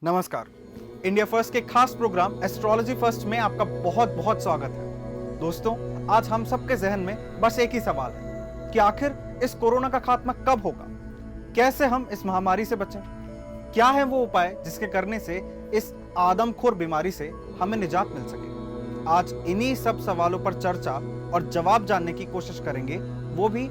नमस्कार। India first के खास प्रोग्राम एस्ट्रोलॉजी फर्स्ट में आपका बहुत बहुत स्वागत है। दोस्तों, आज हम सबके जहन में बस एक ही सवाल है कि आखिर इस कोरोना का खात्मा कब होगा, कैसे हम इस महामारी से बचें, क्या है वो उपाय जिसके करने से इस आदमखोर बीमारी से हमें निजात मिल सके। आज इन्हीं सब सवालों पर चर्चा और जवाब जानने की कोशिश करेंगे, वो भी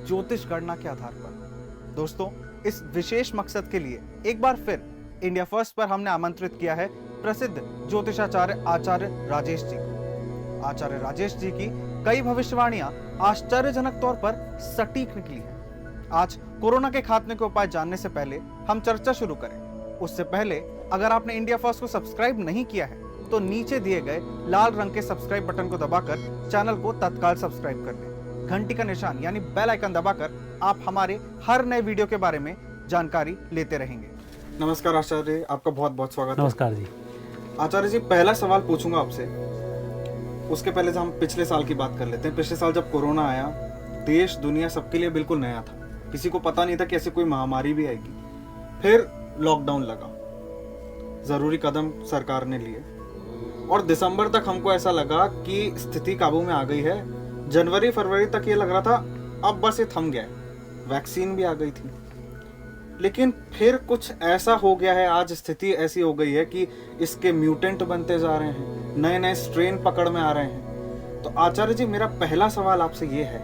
ज्योतिष गणना के आधार पर। दोस्तों, इस विशेष मकसद के लिए एक बार फिर इंडिया फर्स्ट पर हमने आमंत्रित किया है प्रसिद्ध ज्योतिषाचार्य आचार्य राजेश जी को। आचार्य राजेश जी की कई भविष्यवाणियां आश्चर्यजनक तौर पर सटीक निकली हैं। आज कोरोना के खात्मे के उपाय जानने से पहले हम चर्चा शुरू करें, उससे पहले अगर आपने इंडिया फर्स्ट को सब्सक्राइब नहीं किया है तो नीचे दिए गए लाल रंग के सब्सक्राइब बटन को दबाकर चैनल को तत्काल सब्सक्राइब कर लें। घंटी का निशान यानी बेल आइकन दबाकर आप हमारे हर नए वीडियो के बारे में जानकारी लेते रहेंगे। नमस्कार आचार्य, आपका बहुत बहुत स्वागत है। नमस्कार जी। आचार्य जी, पहला सवाल पूछूंगा आपसे, उसके पहले हम पिछले साल की बात कर लेते हैं। पिछले साल जब कोरोना आया, देश दुनिया सबके लिए बिल्कुल नया था, किसी को पता नहीं था कि ऐसी कोई महामारी भी आएगी। फिर लॉकडाउन लगा, जरूरी कदम सरकार ने लिए और दिसंबर तक हमको ऐसा लगा कि स्थिति काबू में आ गई है। जनवरी फरवरी तक ये लग रहा था अब बस ये थम गया है, वैक्सीन भी आ गई थी। लेकिन फिर कुछ ऐसा हो गया है, आज स्थिति ऐसी हो गई है कि इसके म्यूटेंट बनते जा रहे हैं, नए नए स्ट्रेन पकड़ में आ रहे हैं। तो आचार्य जी, मेरा पहला सवाल आपसे ये है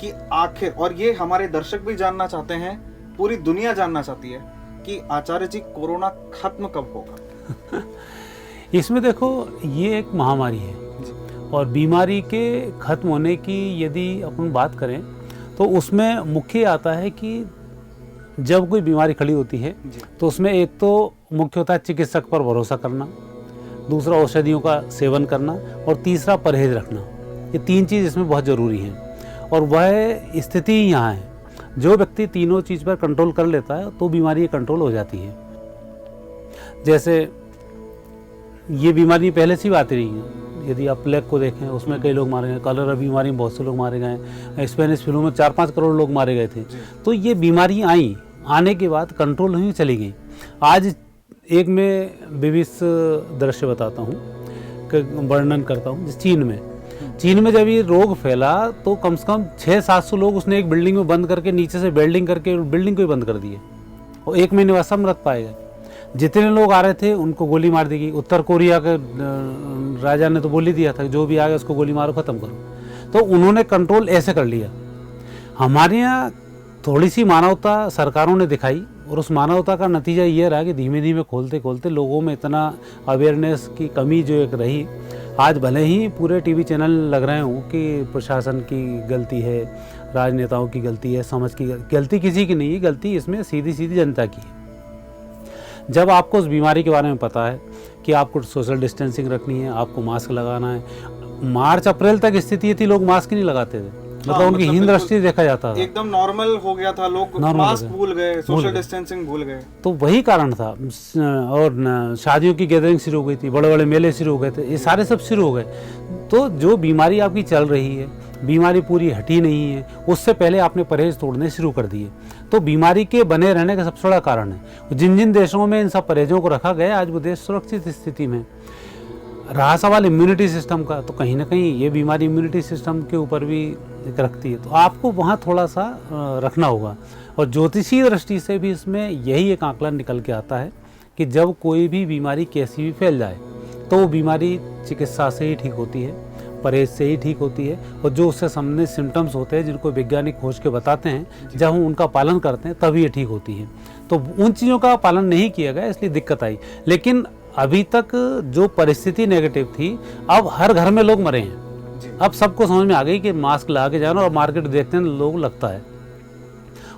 कि आखिर, और ये हमारे दर्शक भी जानना चाहते हैं, पूरी दुनिया जानना चाहती है कि आचार्य जी कोरोना खत्म कब होगा? इसमें देखो, ये एक महामारी है और बीमारी के खत्म होने की यदि अपन बात करें तो उसमें मुख्य आता है कि जब कोई बीमारी खड़ी होती है तो उसमें एक तो मुख्य होता है चिकित्सक पर भरोसा करना, दूसरा औषधियों का सेवन करना और तीसरा परहेज रखना। ये तीन चीज़ इसमें बहुत ज़रूरी हैं और वह स्थिति ही यहाँ है। जो व्यक्ति तीनों चीज़ पर कंट्रोल कर लेता है तो बीमारी कंट्रोल हो जाती है। जैसे ये बीमारी पहले से भी आती रही है। यदि आप प्लेग को देखें, उसमें कई लोग मारे गए, कॉलरा बीमारी में बहुत से लोग मारे गए, स्पेनिश फ्लू में 4-5 करोड़ लोग मारे गए थे। तो ये बीमारी आई, आने के बाद कंट्रोल हुई, चली गई। आज एक मैं विविध दृश्य बताता हूँ, वर्णन करता हूँ। चीन में जब ये रोग फैला तो कम से कम 600-700 लोग उसने एक बिल्डिंग में बंद करके, नीचे से वेल्डिंग करके बिल्डिंग को ही बंद कर दिए और 1 महीने बाद सब मृत पाए गए। जितने लोग आ रहे थे उनको गोली मार दी गई। उत्तर कोरिया के राजा ने तो बोल ही दिया था जो भी आ गया उसको गोली मारो, ख़त्म करो। तो उन्होंने कंट्रोल ऐसे कर लिया। हमारे यहाँ थोड़ी सी मानवता सरकारों ने दिखाई और उस मानवता का नतीजा ये रहा कि धीमे धीमे खोलते खोलते लोगों में इतना अवेयरनेस की कमी जो एक रही, आज भले ही पूरे टीवी चैनल लग रहे हों कि प्रशासन की गलती है, राजनेताओं की गलती है, समझ की गलती किसी की नहीं है, गलती इसमें सीधी सीधी जनता की है। जब आपको उस बीमारी के बारे में पता है कि आपको सोशल डिस्टेंसिंग रखनी है, आपको मास्क लगाना है। मार्च अप्रैल तक स्थिति थी लोग मास्क ही नहीं लगाते थे, मतलब उनकी हीन दृष्टि देखा जाता था, एकदम नॉर्मल हो गया था, लोग मास्क भूल गए, सोशल डिस्टेंसिंग भूल गए। तो वही कारण था। और शादियों की गैदरिंग शुरू हो गई थी, बड़े बड़े मेले शुरू हो गए थे, ये सारे सब शुरू हो गए। तो जो बीमारी आपकी चल रही है, बीमारी पूरी हटी नहीं है, उससे पहले आपने परहेज तोड़ने शुरू कर दिए। तो बीमारी के बने रहने का सबसे बड़ा कारण है। जिन जिन देशों में इन सब परहेजों को रखा गया, आज वो देश सुरक्षित स्थिति में। रहा सवाल इम्यूनिटी सिस्टम का, तो कहीं ना कहीं ये बीमारी इम्यूनिटी सिस्टम के ऊपर भी रखती है, तो आपको वहाँ थोड़ा सा रखना होगा। और ज्योतिषीय दृष्टि से भी इसमें यही एक आंकलन निकल के आता है कि जब कोई भी बीमारी कैसी भी फैल जाए तो वो बीमारी चिकित्सा से ही ठीक होती है, परहेज से ही ठीक होती है। और जो उससे संबंधित सिम्टम्स होते हैं जिनको वैज्ञानिक खोज के बताते हैं, जब हम उनका पालन करते हैं तभी ये ठीक होती है। तो उन चीज़ों का पालन नहीं किया गया, इसलिए दिक्कत आई। लेकिन अभी तक जो परिस्थिति नेगेटिव थी, अब हर घर में लोग मरे हैं। अब सबको समझ में आ गई कि मास्क लगा के जाना, और मार्केट देखते हैं लोग लगता है।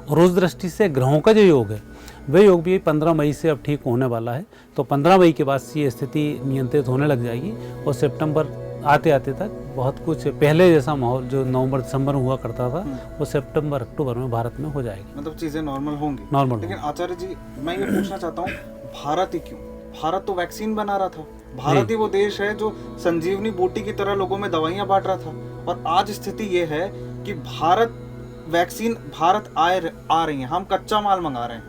और उस दृष्टि से ग्रहों का जो योग है, वह योग भी 15 मई से अब ठीक होने वाला है। तो 15 मई के बाद ये स्थिति नियंत्रित होने लग जाएगी और सितंबर आते आते तक बहुत कुछ पहले जैसा माहौल जो नवंबर दिसंबर में हुआ करता था वो सितंबर अक्टूबर में भारत में हो जाएगी। मतलब चीजें नॉर्मल होंगी। नॉर्मल। लेकिन आचार्य जी, मैं ये पूछना चाहता हूँ, भारत ही क्यों? भारत तो वैक्सीन बना रहा था, भारत ही वो देश है जो संजीवनी बूटी की तरह लोगों में दवाइयां बांट रहा था। और आज स्थिति ये है कि भारत आ रही है, हम कच्चा माल मंगा रहे हैं,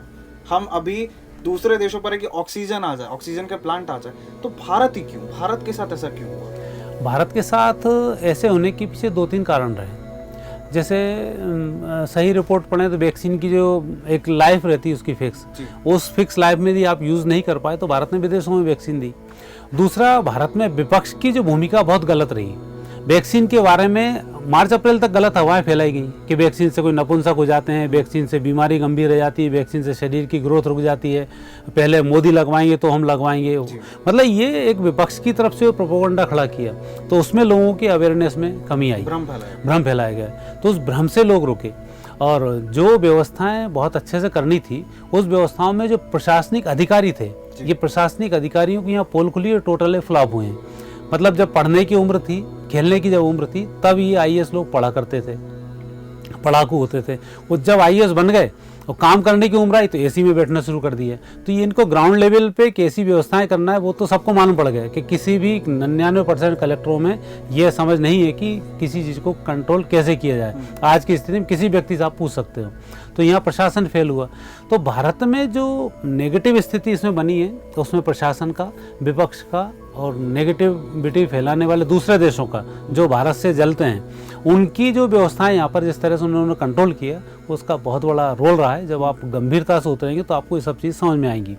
हम अभी दूसरे देशों पर है कि ऑक्सीजन आ जाए, ऑक्सीजन के प्लांट आ जाए, तो भारत ही क्यों, भारत के साथ ऐसा क्यों हुआ? भारत के साथ ऐसे होने के पीछे 2-3 कारण रहे। जैसे सही रिपोर्ट पढ़ें तो वैक्सीन की जो एक लाइफ रहती है उसकी फिक्स, उस फिक्स लाइफ में यदि आप यूज़ नहीं कर पाए तो भारत ने विदेशों में वैक्सीन दी। दूसरा, भारत में विपक्ष की जो भूमिका बहुत गलत रही। वैक्सीन के बारे में मार्च अप्रैल तक गलत हवाएं फैलाई गई कि वैक्सीन से कोई नपुंसक हो जाते हैं, वैक्सीन से बीमारी गंभीर रह जाती है, वैक्सीन से शरीर की ग्रोथ रुक जाती है, पहले मोदी लगवाएंगे तो हम लगवाएंगे। मतलब ये एक विपक्ष की तरफ से प्रोपेगेंडा खड़ा किया, तो उसमें लोगों की अवेयरनेस में कमी आई, भ्रम फैलाया गया। तो उस भ्रम से लोग रुके, और जो व्यवस्थाएं बहुत अच्छे से करनी थी उस व्यवस्थाओं में जो प्रशासनिक अधिकारी थे, ये प्रशासनिक अधिकारियों की यहाँ पोल खुली और टोटली फ्लॉप हुए हैं। मतलब जब पढ़ने की उम्र थी, खेलने की जब उम्र थी, तब ये आईएएस लोग पढ़ा करते थे, पढ़ाकू होते थे। वो जब आईएएस बन गए और काम करने की उम्र आई तो एसी में बैठना शुरू कर दिया। तो ये इनको ग्राउंड लेवल पे कैसी व्यवस्थाएं करना है वो तो सबको मालूम पड़ गया कि किसी भी 99% कलेक्टरों में ये समझ नहीं है कि किसी चीज़ को कंट्रोल कैसे किया जाए। आज की स्थिति में किसी व्यक्ति से आप पूछ सकते हो। तो यहाँ प्रशासन फेल हुआ। तो भारत में जो नेगेटिव स्थिति इसमें बनी है तो उसमें प्रशासन का, विपक्ष का और नेगेटिविटी फैलाने वाले दूसरे देशों का जो भारत से जलते हैं, उनकी जो व्यवस्थाएं यहाँ पर जिस तरह से उन्होंने कंट्रोल किया उसका बहुत बड़ा रोल रहा है। जब आप गंभीरता से उतरेंगे तो आपको ये सब चीज़ समझ में आएंगी।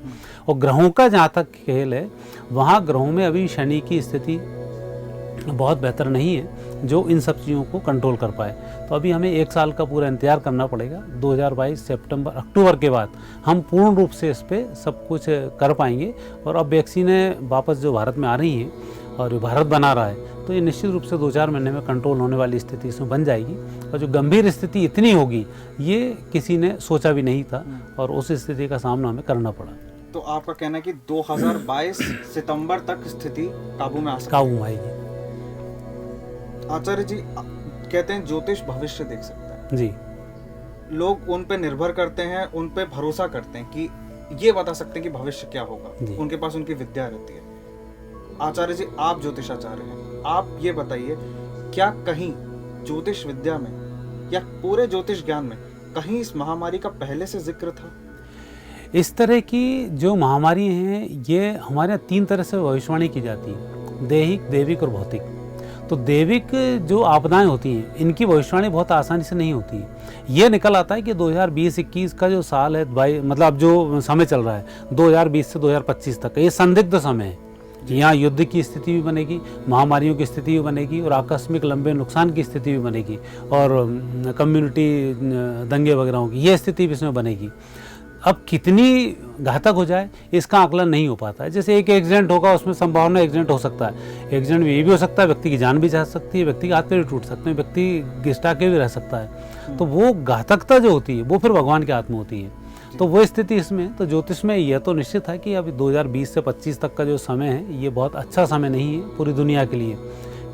और ग्रहों का जहाँ तक खेल है, वहाँ ग्रहों में अभी शनि की स्थिति बहुत बेहतर नहीं है जो इन सब चीज़ों को कंट्रोल कर पाए। तो अभी हमें 1 साल का पूरा इंतजार करना पड़ेगा। 2022 सितंबर अक्टूबर के बाद हम पूर्ण रूप से इस पर सब कुछ कर पाएंगे। और अब वैक्सीनें वापस जो भारत में आ रही हैं और भारत बना रहा है, तो ये निश्चित रूप से 2-4 महीने में कंट्रोल होने वाली स्थिति इसमें बन जाएगी। और जो गंभीर स्थिति इतनी होगी ये किसी ने सोचा भी नहीं था, और उस स्थिति का सामना हमें करना पड़ा। तो आपका कहना है कि 2022 सितंबर तक स्थिति काबू में आएगी। आचार्य जी कहते हैं ज्योतिष भविष्य देख सकता है जी। लोग उन पे निर्भर करते हैं, उन पे भरोसा करते हैं कि ये बता सकते हैं कि भविष्य क्या होगा। उनके पास उनकी विद्या रहती है। आचार्य जी, आप ज्योतिषाचार्य हैं, आप ये बताइए, क्या कहीं ज्योतिष विद्या में या पूरे ज्योतिष ज्ञान में कहीं इस महामारी का पहले से जिक्र था? इस तरह की जो महामारी हैं ये हमारे यहाँ 3 तरह से भविष्यवाणी की जाती है, दैहिक, देविक और भौतिक। तो देविक जो आपदाएं होती हैं इनकी भविष्यवाणी बहुत आसानी से नहीं होती है। ये निकल आता है कि 2020-21 का जो साल है, मतलब जो समय चल रहा है 2020 से 2025 तक, ये संदिग्ध समय है। यहाँ युद्ध की स्थिति भी बनेगी, महामारियों की स्थिति भी बनेगी और आकस्मिक लंबे नुकसान की स्थिति भी बनेगी, और कम्युनिटी दंगे वगैरह की ये स्थिति भी इसमें बनेगी। अब कितनी घातक हो जाए इसका आकलन नहीं हो पाता है। जैसे एक एक्सीडेंट होगा, उसमें संभावना एक्सीडेंट हो सकता है। एक्सीडेंट में ये भी हो सकता है व्यक्ति की जान भी जा सकती है, व्यक्ति के हाथ पैर भी टूट सकते हैं, व्यक्ति गिस्टा के भी रह सकता है। तो वो घातकता जो होती है वो फिर भगवान के हाथ में होती है। तो वो स्थिति इसमें, तो ज्योतिष में यह तो निश्चित है कि अभी 2020 से 25 तक का जो समय है ये बहुत अच्छा समय नहीं है पूरी दुनिया के लिए।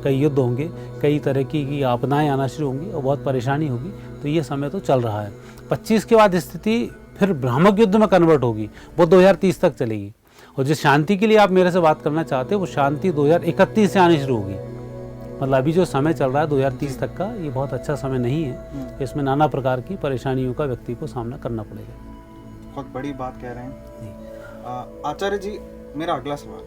कई युद्ध होंगे, कई तरह की आपदाएं आना शुरू होंगी और बहुत परेशानी होगी। तो ये समय तो चल रहा है। 25 के बाद स्थिति फिर भ्रामक युद्ध में कन्वर्ट होगी, वो 2030 तक चलेगी। और जिस शांति के लिए आप मेरे से बात करना चाहते हैं वो शांति 2031 से आनी शुरू होगी। मतलब अभी जो समय चल रहा है 2030 तक का, ये बहुत अच्छा समय नहीं है। इसमें नाना प्रकार की परेशानियों का व्यक्ति को सामना करना पड़ेगा। बहुत बड़ी बात कह रहे हैं आचार्य जी। मेरा अगला सवाल,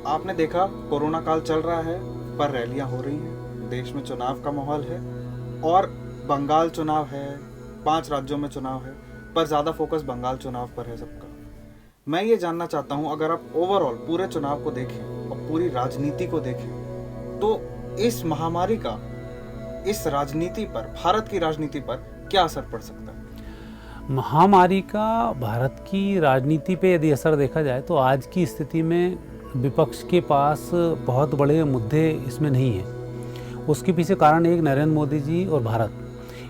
आपने देखा कोरोना काल चल रहा है पर रैलियां हो रही हैं, देश में चुनाव का माहौल है और बंगाल चुनाव है, 5 राज्यों में चुनाव है, पर ज़्यादा फोकस बंगाल चुनाव पर है सबका। मैं ये जानना चाहता हूँ, अगर आप ओवरऑल पूरे चुनाव को देखें और पूरी राजनीति को देखें तो इस महामारी का इस राजनीति पर, भारत की राजनीति पर क्या असर पड़ सकता है? महामारी का भारत की राजनीति पे यदि असर देखा जाए तो आज की स्थिति में विपक्ष के पास बहुत बड़े मुद्दे इसमें नहीं हैं। उसके पीछे कारण एक नरेंद्र मोदी जी और भारत,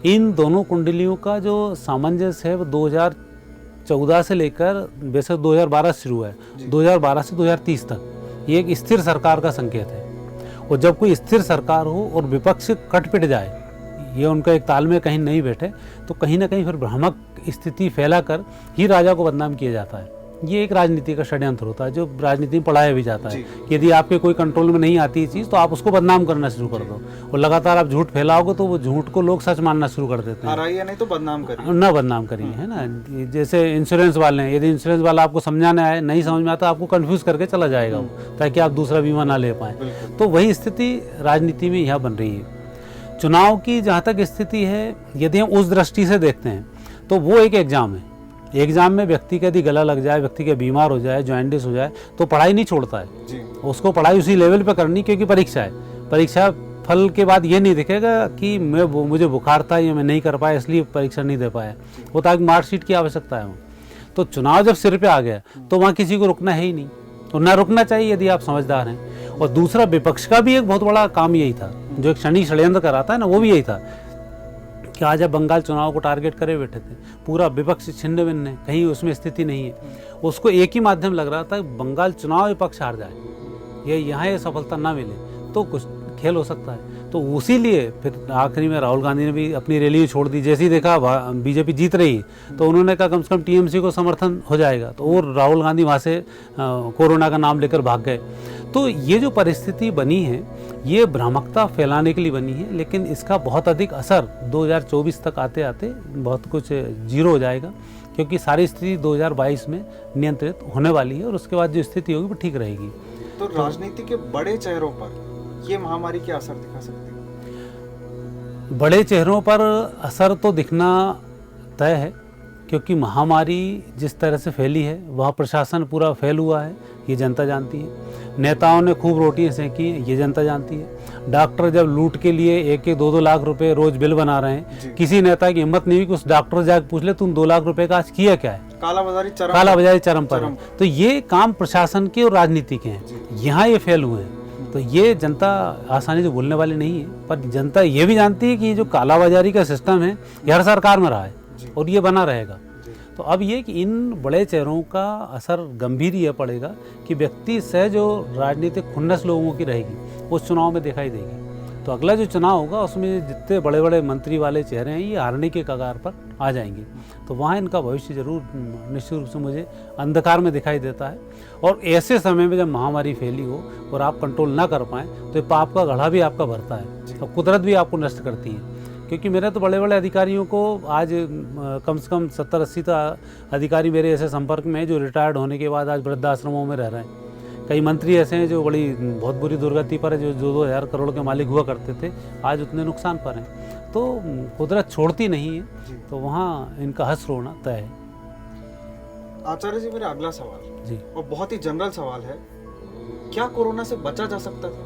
इन दोनों कुंडलियों का जो सामंजस्य है वो 2014 से लेकर वैसे 2012 शुरू है, 2012 से 2030 तक ये एक स्थिर सरकार का संकेत है। और जब कोई स्थिर सरकार हो और विपक्ष कट पिट जाए, ये उनका एक ताल में कहीं नहीं बैठे, तो कहीं ना कहीं फिर भ्रामक स्थिति फैलाकर ही राजा को बदनाम किया जाता है। ये एक राजनीति का षड्यंत्र होता है, जो राजनीति में पढ़ाया भी जाता है जी। कि यदि आपके कोई कंट्रोल में नहीं आती ये चीज़ तो आप उसको बदनाम करना शुरू कर दो, और लगातार आप झूठ फैलाओगे तो वो झूठ को लोग सच मानना शुरू कर देते हैं। हराइए नहीं तो बदनाम करिए। ना बदनाम करिए, है ना। जैसे इंश्योरेंस वाले हैं, यदि इंश्योरेंस वाला आपको समझाना है, नहीं समझ में आता, आपको कंफ्यूज करके चला जाएगा वो, ताकि आप दूसरा बीमा ना ले पाएँ। बिल्कुल। तो वही स्थिति राजनीति में यहाँ बन रही है। चुनाव की जहाँ तक स्थिति है, यदि हम उस दृष्टि से देखते हैं तो वो एक एग्जाम है। एग्जाम में व्यक्ति का यदि गला लग जाए, व्यक्ति के बीमार हो जाए, जॉइंटिस हो जाए, तो पढ़ाई नहीं छोड़ता है जी। उसको पढ़ाई उसी लेवल पे करनी, क्योंकि परीक्षा है। परीक्षा फल के बाद ये नहीं दिखेगा कि मुझे बुखार था या मैं नहीं कर पाया इसलिए परीक्षा नहीं दे पाया, वो तो मार्कशीट की आवश्यकता है। तो चुनाव जब सिर पे आ गया तो वहाँ किसी को रुकना है ही नहीं, और ना रुकना चाहिए यदि आप समझदार हैं। और दूसरा, विपक्ष का भी एक बहुत बड़ा काम यही था, जो एक क्षणिक षड्यंत्र कराता है ना, वो भी यही था कि आज अब बंगाल चुनाव को टारगेट करे बैठे थे। पूरा विपक्ष छिन्न भिन्न है, कहीं उसमें स्थिति नहीं है। उसको एक ही माध्यम लग रहा था, बंगाल चुनाव विपक्ष हार जाए, ये यहाँ ये सफलता ना मिले तो कुछ खेल हो सकता है। तो उसी लिए फिर आखिरी में राहुल गांधी ने भी अपनी रैली छोड़ दी। जैसे ही देखा बीजेपी जीत रही तो उन्होंने कहा कम से कम टीएमसी को समर्थन हो जाएगा, तो और राहुल गांधी वहाँ से कोरोना का नाम लेकर भाग गए। तो ये जो परिस्थिति बनी है ये भ्रामकता फैलाने के लिए बनी है, लेकिन इसका बहुत अधिक असर 2024 तक आते आते बहुत कुछ जीरो हो जाएगा, क्योंकि सारी स्थिति 2022 में नियंत्रित होने वाली है, और उसके बाद जो स्थिति होगी वो ठीक रहेगी। तो राजनीति के बड़े चेहरों पर ये महामारी क्या असर दिखा सकती है? बड़े चेहरों पर असर तो दिखना तय है, क्योंकि महामारी जिस तरह से फैली है वह प्रशासन पूरा फैल हुआ है, ये जनता जानती है। नेताओं ने खूब रोटियां सेंकी, ये जनता जानती है। डॉक्टर जब लूट के लिए 1-2 लाख रुपए रोज बिल बना रहे हैं, किसी नेता की हिम्मत नहीं हुई कि उस डॉक्टर जाकर पूछ ले तुम 2 लाख रुपए का आज किया क्या है। कालाबाजारी चरम पर है। तो ये काम प्रशासन के और राजनीति के हैं, यहाँ ये फेल हुए हैं। तो ये जनता आसानी से भूलने वाली नहीं है, पर जनता ये भी जानती है कि जो कालाबाजारी का सिस्टम है ये हर सरकार में रहा है और ये बना रहेगा। तो अब ये कि इन बड़े चेहरों का असर गंभीर ये पड़ेगा कि व्यक्ति से जो राजनीतिक खुन्नस लोगों की रहेगी उस चुनाव में दिखाई देगी। तो अगला जो चुनाव होगा उसमें जितने बड़े बड़े मंत्री वाले चेहरे हैं ये हारने के कगार पर आ जाएंगे। तो वहाँ इनका भविष्य जरूर निश्चित रूप से मुझे अंधकार में दिखाई देता है। और ऐसे समय में जब महामारी फैली हो और आप कंट्रोल ना कर पाएँ तो पाप का घड़ा भी आपका भरता है और कुदरत भी आपको नष्ट करती है। क्योंकि मेरे तो बड़े बड़े अधिकारियों को आज कम से कम 70-80 अधिकारी मेरे ऐसे संपर्क में हैं जो रिटायर्ड होने के बाद आज वृद्धाश्रमों में रह रहे हैं। कई मंत्री ऐसे हैं जो बहुत बुरी दुर्गति पर है, जो 2-2 हज़ार करोड़ के मालिक हुआ करते थे, आज उतने नुकसान पर हैं। तो कुदरत छोड़ती नहीं है, तो वहाँ इनका हंस रोना तय है। आचार्य जी, मेरा अगला सवाल जी, और बहुत ही जनरल सवाल है, क्या कोरोना से बचा जा सकता था?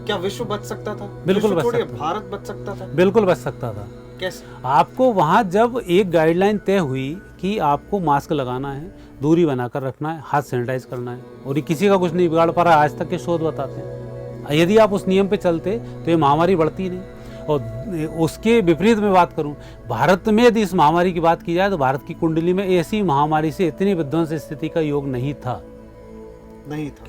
क्या विश्व बच सकता था? बिल्कुल बच सकता था। भारत बच सकता था? बिल्कुल बच सकता था। कैसे? आपको वहाँ जब एक गाइडलाइन तय हुई कि आपको मास्क लगाना है, दूरी बनाकर रखना है, हाथ सैनिटाइज करना है, और ये किसी का कुछ नहीं बिगाड़ पा रहा है, आज तक के शोध बताते हैं। यदि आप उस नियम पे चलते तो ये महामारी बढ़ती नहीं। और उसके विपरीत में बात करूं, भारत में यदि इस महामारी की बात की जाए तो भारत की कुंडली में ऐसी महामारी से इतनी विध्वंस स्थिति का योग नहीं था।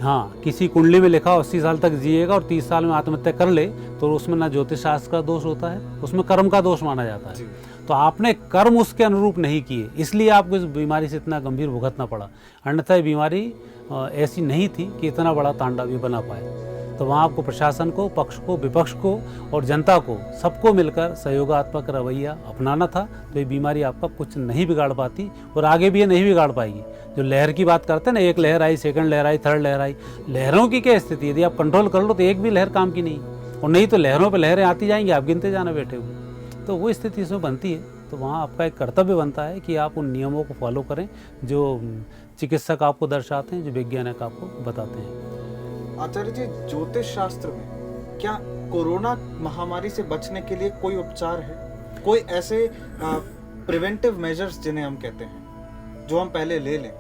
हाँ, किसी कुंडली में लिखा 80 साल तक जिएगा और 30 साल में आत्महत्या कर ले तो उसमें ना ज्योतिष शास्त्र का दोष होता है, उसमें कर्म का दोष माना जाता है। तो आपने कर्म उसके अनुरूप नहीं किए, इसलिए आपको इस बीमारी से इतना गंभीर भुगतना पड़ा। अन्यथा ये बीमारी ऐसी नहीं थी कि इतना बड़ा तांडव ये बना पाए। तो वहाँ आपको प्रशासन को, पक्ष को, विपक्ष को और जनता को, सबको मिलकर सहयोगात्मक रवैया अपनाना था। तो ये बीमारी आपका कुछ नहीं बिगाड़ पाती और आगे भी ये नहीं बिगाड़ पाएगी। जो लहर की बात करते हैं ना, एक लहर आई, सेकंड लहर आई, थर्ड लहर आई, लहरों की क्या स्थिति? यदि आप कंट्रोल कर लो तो एक भी लहर काम की नहीं, और नहीं तो लहरों पर लहरें आती जाएंगी, आप गिनते जाना बैठे हुए। तो वो स्थिति इसमें बनती है। तो वहाँ आपका एक कर्तव्य बनता है कि आप उन नियमों को फॉलो करें जो चिकित्सक आपको दर्शाते हैं, जो वैज्ञानिक आपको बताते हैं। आचार्य जी, ज्योतिष शास्त्र में क्या कोरोना महामारी से बचने के लिए कोई उपचार है? कोई ऐसे प्रिवेंटिव मेजर्स जिन्हें हम कहते हैं, जो हम पहले ले लें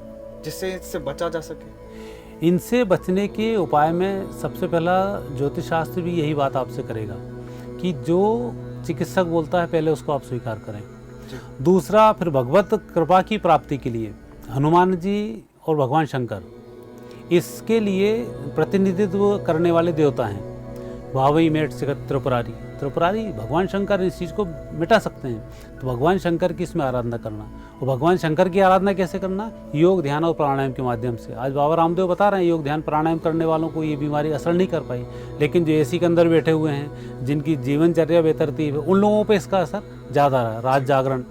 जिससे इससे बचा जा सके? इनसे बचने के उपाय में सबसे पहला ज्योतिष शास्त्र भी यही बात आपसे करेगा कि जो चिकित्सक बोलता है पहले उसको आप स्वीकार करें। दूसरा, फिर भगवत कृपा की प्राप्ति के लिए हनुमान जी और भगवान शंकर इसके लिए प्रतिनिधित्व करने वाले देवता हैं। भावई मेट जगत त्रिपुरारी, त्रिपुरारी भगवान शंकर इस चीज़ को मिटा सकते हैं। तो भगवान शंकर की इसमें आराधना करना, और भगवान शंकर की आराधना कैसे करना? योग, ध्यान और प्राणायाम के माध्यम से। आज बाबा रामदेव बता रहे हैं योग, ध्यान, प्राणायाम करने वालों को ये बीमारी असर नहीं कर पाई, लेकिन जो एसी के अंदर बैठे हुए हैं, जिनकी जीवनचर्या बेतरतीब है, उन लोगों पर इसका असर ज़्यादा रहा। रात जागरण,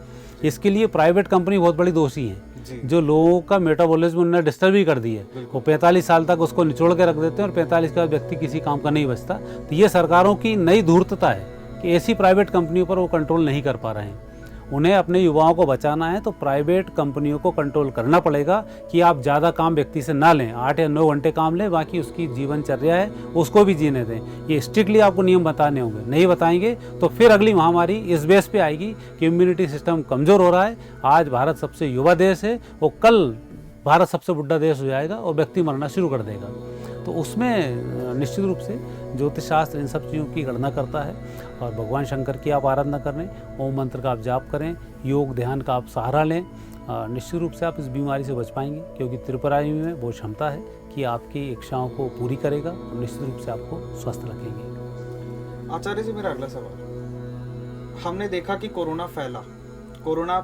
इसके लिए प्राइवेट कंपनी बहुत बड़ी दोषी है, जो लोगों का मेटाबॉलिज्म उन्होंने डिस्टर्ब ही कर दी है। वो 45 साल तक उसको निचोड़ के रख देते हैं और 45 के बाद व्यक्ति किसी काम का नहीं बचता। तो ये सरकारों की नई धूर्तता है कि ऐसी प्राइवेट कंपनियों पर वो कंट्रोल नहीं कर पा रहे हैं। उन्हें अपने युवाओं को बचाना है तो प्राइवेट कंपनियों को कंट्रोल करना पड़ेगा कि आप ज़्यादा काम व्यक्ति से ना लें, 8 या 9 घंटे काम लें, बाकी उसकी जीवनचर्या है उसको भी जीने दें। ये स्ट्रिक्टली आपको नियम बताने होंगे, नहीं बताएंगे तो फिर अगली महामारी इस बेस पे आएगी कि इम्यूनिटी सिस्टम कमज़ोर हो रहा है। आज भारत सबसे युवा देश है, और कल भारत सबसे बुढ़ा देश हो जाएगा और व्यक्ति मरना शुरू कर देगा। तो उसमें निश्चित रूप से ज्योतिष शास्त्र इन सब चीज़ों की गणना करता है। और भगवान शंकर की आप आराधना करें, ओम मंत्र का आप जाप करें, योग ध्यान का आप सहारा लें, निश्चित रूप से आप इस बीमारी से बच पाएंगे, क्योंकि त्रिपुरारी में वो क्षमता है कि आपकी इच्छाओं को पूरी करेगा और निश्चित रूप से आपको स्वस्थ रखेंगे। आचार्य जी, मेरा अगला सवाल, हमने देखा कि कोरोना फैला, कोरोना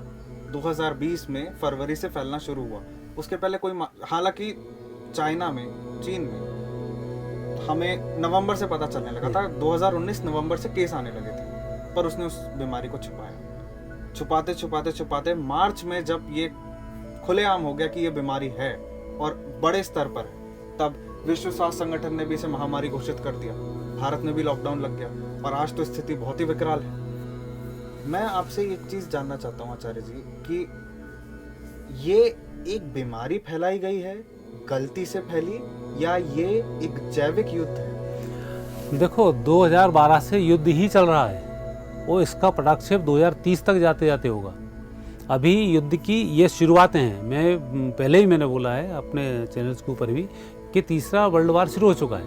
2020 में फरवरी से फैलना शुरू हुआ। उसके पहले कोई, हालांकि चाइना में, चीन में हमें नवंबर से पता चलने लगा था, 2019 नवंबर से केस आने लगे थे, पर उसने उस बीमारी को छुपाया। छुपाते छुपाते छुपाते मार्च में जब ये खुलेआम हो गया कि ये बीमारी है और बड़े स्तर पर है, तब विश्व स्वास्थ्य संगठन ने भी इसे महामारी घोषित कर दिया, भारत में भी लॉकडाउन लग गया, और आज तो स्थिति बहुत ही विकराल है। मैं आपसे एक चीज जानना चाहता हूँ आचार्य जी कि ये एक बीमारी फैलाई गई है, गलती से फैली, या ये एक जैविक युद्ध है? देखो, 2012 से युद्ध ही चल रहा है, वो इसका प्रक्षेप 2030 तक जाते जाते होगा। अभी युद्ध की ये शुरुआतें हैं। मैं पहले ही मैंने बोला है अपने चैनल्स के ऊपर भी कि तीसरा वर्ल्ड वार शुरू हो चुका है।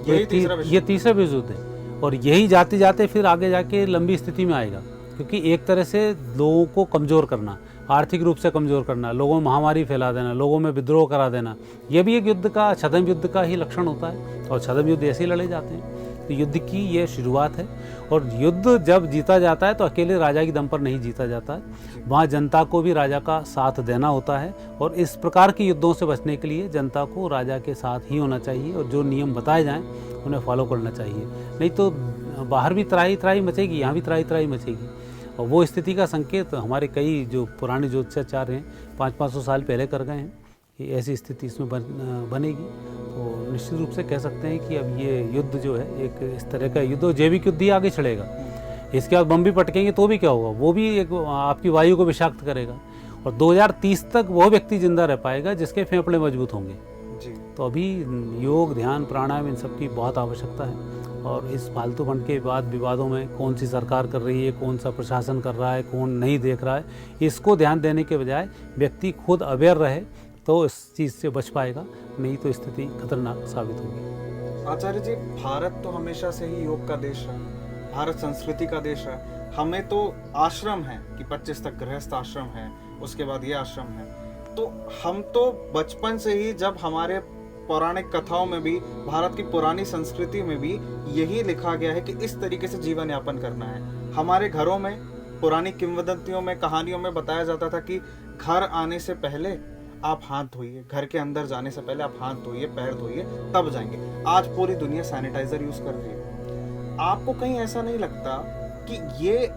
ये तीसरा विश्व युद्ध है, और यही जाते जाते फिर आगे जाके लंबी स्थिति में आएगा, क्योंकि एक तरह से लोगों को कमज़ोर करना, आर्थिक रूप से कमज़ोर करना, लोगों में महामारी फैला देना, लोगों में विद्रोह करा देना, ये भी एक युद्ध का, छद्म युद्ध का ही लक्षण होता है, और छद्म युद्ध ऐसे ही लड़े जाते हैं। तो युद्ध की ये शुरुआत है, और युद्ध जब जीता जाता है तो अकेले राजा की दम पर नहीं जीता जाता है, वहाँ जनता को भी राजा का साथ देना होता है, और इस प्रकार के युद्धों से बचने के लिए जनता को राजा के साथ ही होना चाहिए, और जो नियम बताए जाएँ उन्हें फॉलो करना चाहिए। नहीं तो बाहर भी त्राही त्राही मचेगी, यहाँ भी त्राही त्राही मचेगी। और वो स्थिति का संकेत हमारे कई जो पुराने ज्योतिषाचार्य हैं 500-500 साल पहले कर गए हैं कि ऐसी स्थिति इसमें बनेगी। तो निश्चित रूप से कह सकते हैं कि अब ये युद्ध जो है एक इस तरह का युद्ध, जैविक युद्ध ही आगे चलेगा। इसके बाद बम भी पटकेंगे तो भी क्या होगा, वो भी एक आपकी वायु को विषाक्त करेगा, और 2030 तक वो व्यक्ति जिंदा रह पाएगा जिसके फेफड़े मजबूत होंगे जी। तो अभी योग, ध्यान, प्राणायाम इन सब की बहुत आवश्यकता है, और इस फालतू फंड के विवादों में कौन सी सरकार कर रही है, कौन सा प्रशासन कर रहा है, कौन नहीं देख रहा है, इसको ध्यान देने के बजाय व्यक्ति खुद अवेयर रहे तो इस चीज़ से बच पाएगा, नहीं तो स्थिति खतरनाक साबित होगी। आचार्य जी, भारत तो हमेशा से ही योग का देश है, भारत संस्कृति का देश है। हमें तो आश्रम है कि 25 तक गृहस्थ आश्रम है, उसके बाद ये आश्रम है। तो हम तो बचपन से ही, जब हमारे पौराणिक कथाओं में भी, भारत की पुरानी संस्कृति में भी यही लिखा गया है कि इस तरीके से जीवन यापन करना है। हमारे घरों में, पुरानी किंवदंतियों में, कहानियों में बताया जाता था कि घर आने से पहले आप हाथ धोइए, घर के अंदर जाने से पहले आप हाथ धोइए, पैर धोइए, तब जाएंगे। आज पूरी दुनिया सैनिटाइजर यूज कर रही है। आपको कहीं ऐसा नहीं लगता कि ये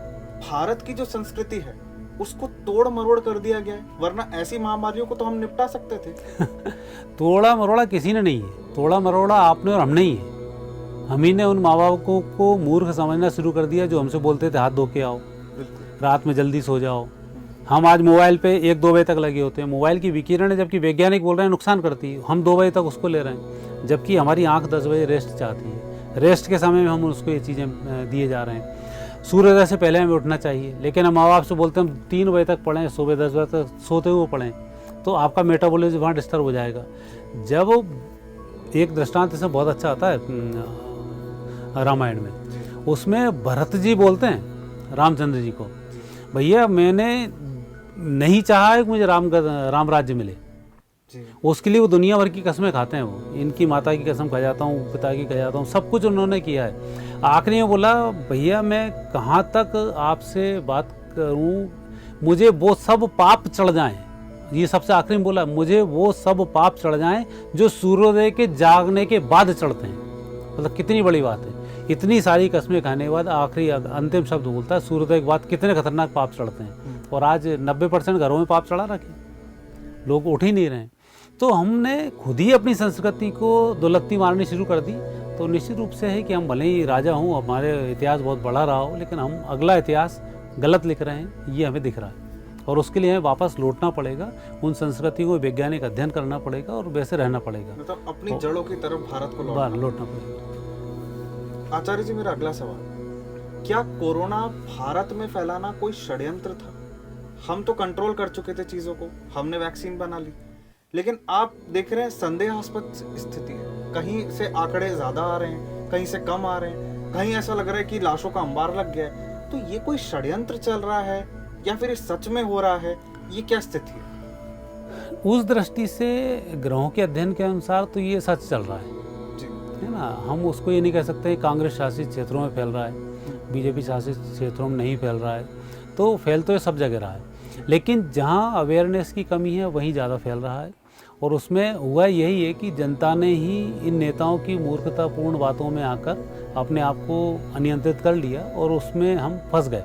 भारत की जो संस्कृति है उसको तोड़ मरोड़ कर दिया गया है? वरना ऐसी महामारियों को तो हम निपटा सकते थे। तोड़ा मरोड़ा किसी ने नहीं है, तोड़ा मरोड़ा आपने और हमने ही है। हम ही ने उन माँ बापों को मूर्ख समझना शुरू कर दिया जो हमसे बोलते थे हाथ धो के आओ, रात में जल्दी सो जाओ। हम आज मोबाइल पे 1-2 बजे तक लगे होते हैं। मोबाइल की विकिरण, जबकि वैज्ञानिक बोल रहे हैं नुकसान करती है, हम 2 बजे तक उसको ले रहे हैं, जबकि हमारी आंख 10 बजे रेस्ट चाहती है। रेस्ट के समय में हम उसको ये चीज़ें दिए जा रहे हैं। सूर्योदय से पहले हमें उठना चाहिए, लेकिन हम माँ बाप से बोलते हैं हम 3 बजे तक पढ़ें, सुबह 10 बजे तक सोते हुए पढ़ें, तो आपका मेटाबॉलिज्म वहाँ डिस्टर्ब हो जाएगा। जब एक दृष्टांत इसमें बहुत अच्छा आता है रामायण में, उसमें भरत जी बोलते हैं रामचंद्र जी को, भैया मैंने नहीं चाहा है कि मुझे राम राज्य मिले, जी। उसके लिए वो दुनिया भर की कस्में खाते हैं। वो इनकी माता की कसम खा जाता हूँ, पिता की खा जाता हूँ, सब कुछ उन्होंने किया है। आखिरी में बोला, भैया मैं कहाँ तक आपसे बात करूँ, मुझे वो सब पाप चढ़ जाएं। ये सबसे आखिरी में बोला, मुझे वो सब पाप चढ़ जाएं जो सूर्योदय के जागने के बाद चढ़ते हैं। मतलब कितनी बड़ी बात है। इतनी सारी कस्में खाने के बाद आखिरी अंतिम शब्द बोलता है, सूर्योदय के बाद कितने खतरनाक पाप चढ़ते हैं। और आज 90% घरों में पाप चढ़ा रखे, लोग उठ ही नहीं रहे हैं। तो हमने खुद ही अपनी संस्कृति को दुलत्ती मारनी शुरू कर दी। तो निश्चित रूप से है कि हम भले ही राजा हों, हमारे इतिहास बहुत बड़ा रहा हो, लेकिन हम अगला इतिहास गलत लिख रहे हैं, ये हमें दिख रहा है। और उसके लिए हमें वापस लौटना पड़ेगा, उन संस्कृति को वैज्ञानिक अध्ययन करना पड़ेगा और वैसे रहना पड़ेगा। मतलब अपनी जड़ों की तरफ भारत को लौटना पड़ेगा। आचार्य जी, मेरा अगला सवाल, क्या कोरोना भारत में फैलाना कोई षड्यंत्र था? हम तो कंट्रोल कर चुके थे चीजों को, हमने वैक्सीन बना ली, लेकिन आप देख रहे हैं संदेहास्पद स्थिति है। कहीं से आंकड़े ज्यादा आ रहे हैं, कहीं से कम आ रहे हैं, कहीं ऐसा लग रहा है कि लाशों का अंबार लग गया है। तो ये कोई षड्यंत्र चल रहा है या फिर ये सच में हो रहा है? ये क्या स्थिति है? उस दृष्टि से ग्रहों के अध्ययन के अनुसार तो ये सच चल रहा है जी। है ना। हम उसको ये नहीं कह सकते कांग्रेस शासित क्षेत्रों में फैल रहा है, बीजेपी शासित क्षेत्रों में नहीं फैल रहा है। तो फैल तो ये सब जगह रहा है, लेकिन जहाँ अवेयरनेस की कमी है वहीं ज़्यादा फैल रहा है। और उसमें हुआ यही है कि जनता ने ही इन नेताओं की मूर्खतापूर्ण बातों में आकर अपने आप को अनियंत्रित कर लिया और उसमें हम फंस गए।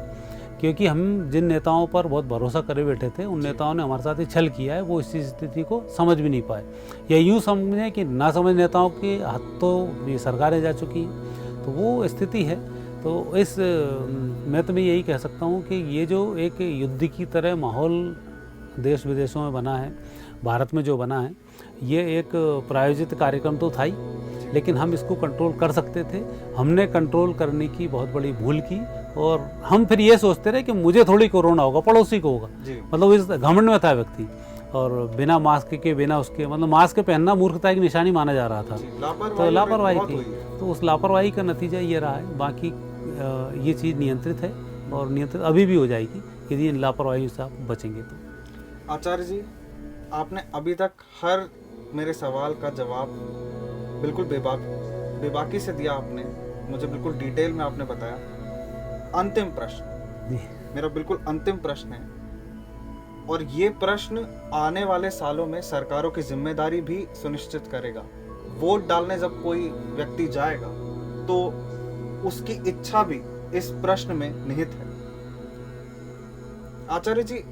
क्योंकि हम जिन नेताओं पर बहुत भरोसा करे बैठे थे, उन नेताओं ने हमारे साथ ही छल किया है। वो इस स्थिति को समझ भी नहीं पाए, या यूँ समझें कि ना समझ नेताओं के हाथ तो ये सरकारें जा चुकी हैं। तो वो स्थिति है। तो मैं तो यही कह सकता हूँ कि ये जो एक युद्ध की तरह माहौल देश विदेशों में बना है, भारत में जो बना है, ये एक प्रायोजित कार्यक्रम तो था ही, लेकिन हम इसको कंट्रोल कर सकते थे। हमने कंट्रोल करने की बहुत बड़ी भूल की और हम फिर ये सोचते रहे कि मुझे थोड़ी कोरोना होगा, पड़ोसी को होगा। मतलब इस घमंड में था व्यक्ति, और बिना मास्क के, बिना उसके, मतलब मास्क पहनना मूर्खता की निशानी माना जा रहा था। तो लापरवाही थी। तो उस लापरवाही का नतीजा ये रहा है। बाकी ये चीज़ नियंत्रित है और नियंत्रित अभी भी हो जाएगी यदि इन लापरवाही से आप बचेंगे तो। आचार्य जी, आपने अभी तक हर मेरे सवाल का जवाब बिल्कुल बेबाकी से दिया। आपने मुझे बिल्कुल डिटेल में आपने बताया। अंतिम प्रश्न, मेरा बिल्कुल अंतिम प्रश्न है, और ये प्रश्न आने वाले सालों में सरकारों की जिम्मेदारी भी सुनिश्चित करेगा। वोट डालने जब कोई व्यक्ति जाएगा तो उसकी इच्छा भी इस प्रश्न में निहित है। आचार्य जी,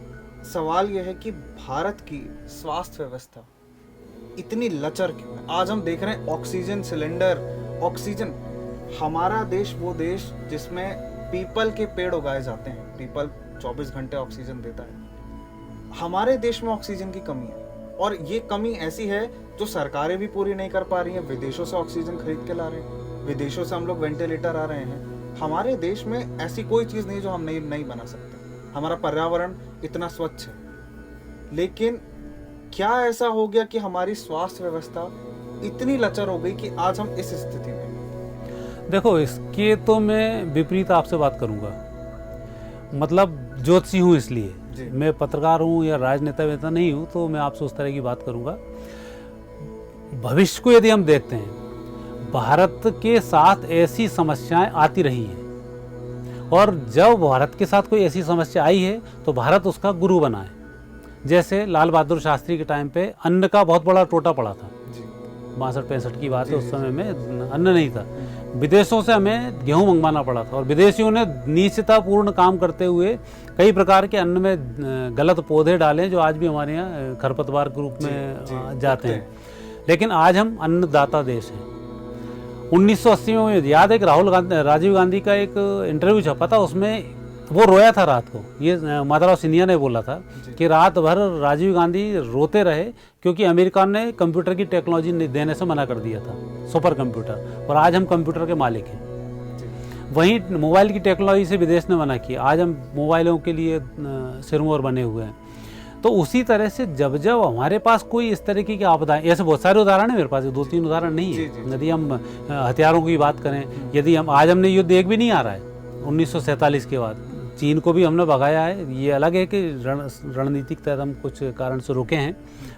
सवाल यह है कि भारत की स्वास्थ्य व्यवस्था इतनी लचर क्यों है? आज हम देख रहे हैं ऑक्सीजन सिलेंडर, ऑक्सीजन। हमारा देश वो देश जिसमें पीपल के पेड़ उगाए जाते हैं, पीपल 24 घंटे ऑक्सीजन देता है। हमारे देश में ऑक्सीजन की कमी है, और ये कमी ऐसी है जो सरकारें भी पूरी नहीं कर पा रही हैं। विदेशों से ऑक्सीजन खरीद के ला रहे हैं, विदेशों से हम लोग वेंटिलेटर आ रहे हैं। हमारे देश में ऐसी कोई चीज़ नहीं जो हम नहीं बना सकते। हमारा पर्यावरण इतना स्वच्छ है, लेकिन क्या ऐसा हो गया कि हमारी स्वास्थ्य व्यवस्था इतनी लचर हो गई कि आज हम इस स्थिति में? देखो, इसके तो मैं विपरीत आपसे बात करूंगा। मतलब ज्योतिषी हूँ, इसलिए मैं पत्रकार हूँ या राजनेता वेता नहीं हूँ, तो मैं आपसे उस तरह की बात करूंगा। भविष्य को यदि हम देखते हैं, भारत के साथ ऐसी समस्याएं आती रही हैं, और जब भारत के साथ कोई ऐसी समस्या आई है तो भारत उसका गुरु बना है। जैसे लाल बहादुर शास्त्री के टाइम पे अन्न का बहुत बड़ा टोटा पड़ा था, 62-65 की बात है। उस समय में अन्न नहीं था, विदेशों से हमें गेहूं मंगवाना पड़ा था, और विदेशियों ने नीचतापूर्ण काम करते हुए कई प्रकार के अन्न में गलत पौधे डाले जो आज भी हमारे यहाँ खरपतवार के रूप में जाते हैं। लेकिन आज हम अन्नदाता देश हैं। 1980 में मुझे याद है कि राजीव गांधी का एक इंटरव्यू छपा था, उसमें वो रोया था रात को। ये माधवराव सिंधिया ने बोला था कि रात भर राजीव गांधी रोते रहे क्योंकि अमेरिका ने कंप्यूटर की टेक्नोलॉजी देने से मना कर दिया था, सुपर कंप्यूटर, और आज हम कंप्यूटर के मालिक हैं। वहीं मोबाइल की टेक्नोलॉजी से विदेश ने मना किया, आज हम मोबाइलों के लिए सिरमौर बने हुए हैं। तो उसी तरह से जब जब हमारे पास कोई इस तरीके की आपदाएं, ऐसे बहुत सारे उदाहरण है मेरे पास, 2-3 उदाहरण नहीं है। यदि हम हथियारों की बात करें, यदि हम आज हमने युद्ध एक भी नहीं आ रहा है 1947 के बाद, चीन को भी हमने भगाया है। ये अलग है कि रणनीतिक तहत हम कुछ कारण से रुके हैं,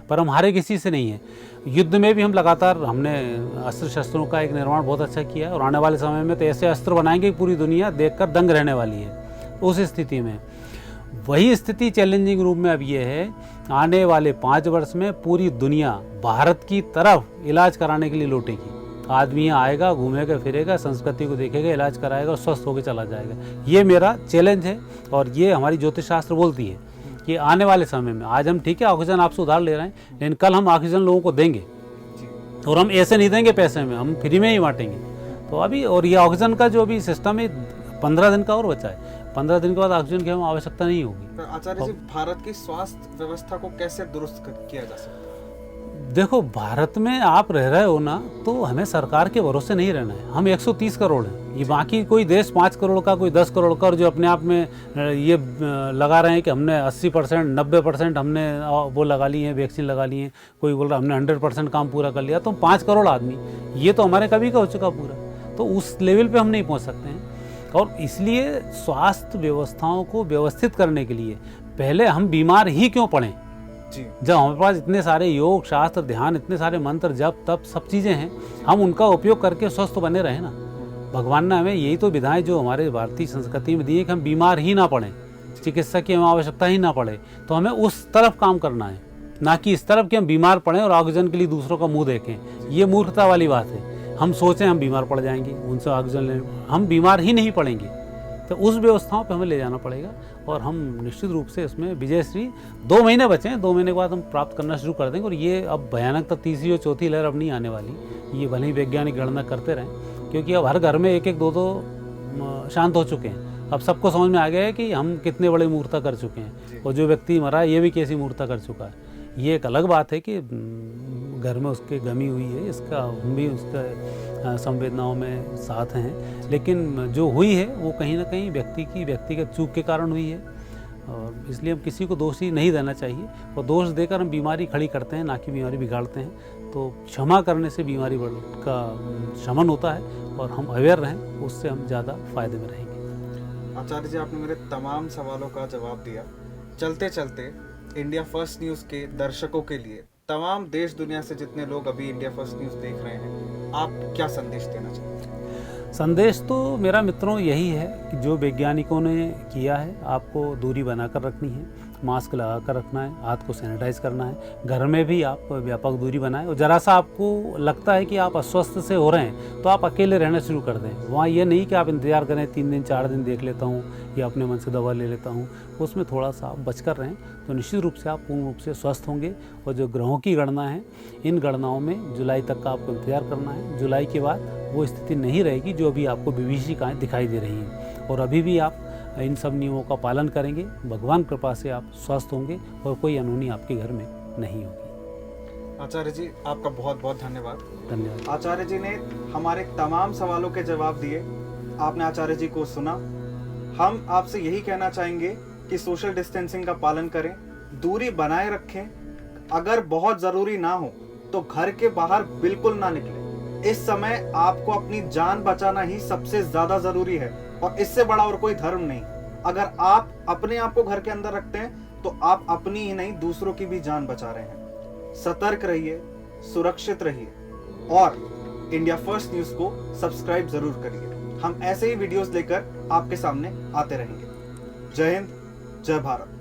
पर हम हारे किसी से नहीं है। युद्ध में भी हम लगातार हमने अस्त्र शस्त्रों का एक निर्माण बहुत अच्छा किया है, और आने वाले समय में तो ऐसे अस्त्र बनाएंगे कि पूरी दुनिया देखकर दंग रहने वाली है। उस स्थिति में वही स्थिति चैलेंजिंग रूप में अब ये है, आने वाले 5 वर्ष में पूरी दुनिया भारत की तरफ इलाज कराने के लिए लौटेगी। आदमी यहाँ आएगा, घूमेगा फिरेगा, संस्कृति को देखेगा, इलाज कराएगा और स्वस्थ होकर चला जाएगा। ये मेरा चैलेंज है, और ये हमारी ज्योतिष शास्त्र बोलती है कि आने वाले समय में, आज हम ठीक है ऑक्सीजन आपसे उधार ले रहे हैं, लेकिन कल हम ऑक्सीजन लोगों को देंगे, और हम ऐसे नहीं देंगे पैसे में, हम फ्री में ही बांटेंगे। तो अभी, और ये ऑक्सीजन का जो अभी सिस्टम है 15 दिन का और बचा है, 15 दिन के बाद ऑक्सीजन की हमें आवश्यकता नहीं होगी। आचार्य जी, भारत की स्वास्थ्य व्यवस्था को कैसे दुरुस्त किया जा सकता है? देखो, भारत में आप रह रहे हो ना, तो हमें सरकार के भरोसे नहीं रहना है। हम 130 करोड़ हैं, ये बाकी कोई देश 5 करोड़ का, कोई 10 करोड़ का, और जो अपने आप में ये लगा रहे हैं कि हमने 80% 90% हमने वो लगा ली है, वैक्सीन लगा ली है, कोई बोल रहा हमने 100% काम पूरा कर लिया। तो 5 करोड़ आदमी, ये तो हमारे कभी का हो चुका पूरा, तो उस लेवल पे हम नहीं पहुंच सकते हैं। और इसलिए स्वास्थ्य व्यवस्थाओं को व्यवस्थित करने के लिए पहले हम बीमार ही क्यों पड़ें जी। जब हमारे पास इतने सारे योग शास्त्र ध्यान, इतने सारे मंत्र जप तप सब चीज़ें हैं, हम उनका उपयोग करके स्वस्थ बने रहें ना। भगवान ने हमें यही तो विधाएं जो हमारे भारतीय संस्कृति में दी है कि हम बीमार ही ना पड़ें, चिकित्सा की हमें आवश्यकता ही ना पड़े। तो हमें उस तरफ काम करना है, ना कि इस तरफ कि हम बीमार पड़ें और ऑक्सीजन के लिए दूसरों का मुंह देखें। ये मूर्खता वाली बात है। हम सोचें हम बीमार पड़ जाएंगे, उनसे ऑक्सीजन लें, हम बीमार ही नहीं पड़ेंगे। तो उस व्यवस्थाओं पे हमें ले जाना पड़ेगा, और हम निश्चित रूप से इसमें विजयश्री 2 महीने बचे हैं, 2 महीने के बाद हम प्राप्त करना शुरू कर देंगे। और ये अब भयानक तो तीसरी और चौथी लहर अब नहीं आने वाली, ये भले ही वैज्ञानिक गणना करते रहें, क्योंकि अब हर घर में 1-1 2-2 शांत हो चुके हैं। अब सबको समझ में आ गया है कि हम कितने बड़े मूर्खता कर चुके हैं, और जो व्यक्ति मरा है ये भी कैसी मूर्खता कर चुका है। ये एक अलग बात है कि घर में उसके गमी हुई है, इसका हम भी उसका संवेदनाओं में साथ हैं, लेकिन जो हुई है वो कहीं ना कहीं व्यक्ति की व्यक्तिगत चूक के कारण हुई है, और इसलिए हम किसी को दोषी नहीं देना चाहिए। और दोष देकर हम बीमारी खड़ी करते हैं, ना कि बीमारी बिगाड़ते हैं। तो क्षमा करने से बीमारी का शमन होता है, और हम अवेयर रहें, उससे हम ज़्यादा फायदे में रहेंगे। आचार्य जी, आपने मेरे तमाम सवालों का जवाब दिया। चलते चलते इंडिया फर्स्ट न्यूज़ के दर्शकों के लिए, तमाम देश दुनिया से जितने लोग अभी इंडिया फर्स्ट न्यूज़ देख रहे हैं, आप क्या संदेश देना चाहते हैं? संदेश तो मेरा मित्रों यही है कि जो वैज्ञानिकों ने किया है, आपको दूरी बनाकर रखनी है, मास्क लगा कर रखना है, हाथ को सैनिटाइज करना है, घर में भी आप व्यापक दूरी बनाएं। और ज़रा सा आपको लगता है कि आप अस्वस्थ से हो रहे हैं, तो आप अकेले रहना शुरू कर दें। वहाँ ये नहीं कि आप इंतज़ार करें 3 दिन 4 दिन देख लेता हूँ या अपने मन से दवा ले लेता हूँ, उसमें थोड़ा सा आप बचकर रहें, तो निश्चित रूप से आप पूर्ण रूप से स्वस्थ होंगे। और जो ग्रहों की गणना है, इन गणनाओं में जुलाई तक का आपको इंतजार करना है। जुलाई के बाद वो स्थिति नहीं रहेगी जो अभी आपको विभीषिकाएँ दिखाई दे रही हैं, और अभी भी आप इन सब नियमों का पालन करेंगे, भगवान कृपा से आप स्वस्थ होंगे और कोई अनहोनी आपके घर में नहीं होगी। आचार्य जी, आपका बहुत बहुत धन्यवाद। धन्यवाद। आचार्य जी ने हमारे तमाम सवालों के जवाब दिए, आपने आचार्य जी को सुना। हम आपसे यही कहना चाहेंगे कि सोशल डिस्टेंसिंग का पालन करें, दूरी बनाए रखें, अगर बहुत ज़रूरी ना हो तो घर के बाहर बिल्कुल ना निकलें। इस समय आपको अपनी जान बचाना ही सबसे ज़्यादा ज़रूरी है, और इससे बड़ा और कोई धर्म नहीं। अगर आप अपने आप को घर के अंदर रखते हैं तो आप अपनी ही नहीं दूसरों की भी जान बचा रहे हैं। सतर्क रहिए, सुरक्षित रहिए, और इंडिया फर्स्ट न्यूज़ को सब्सक्राइब जरूर करिए। हम ऐसे ही वीडियोस लेकर आपके सामने आते रहेंगे। जय हिंद, जय भारत।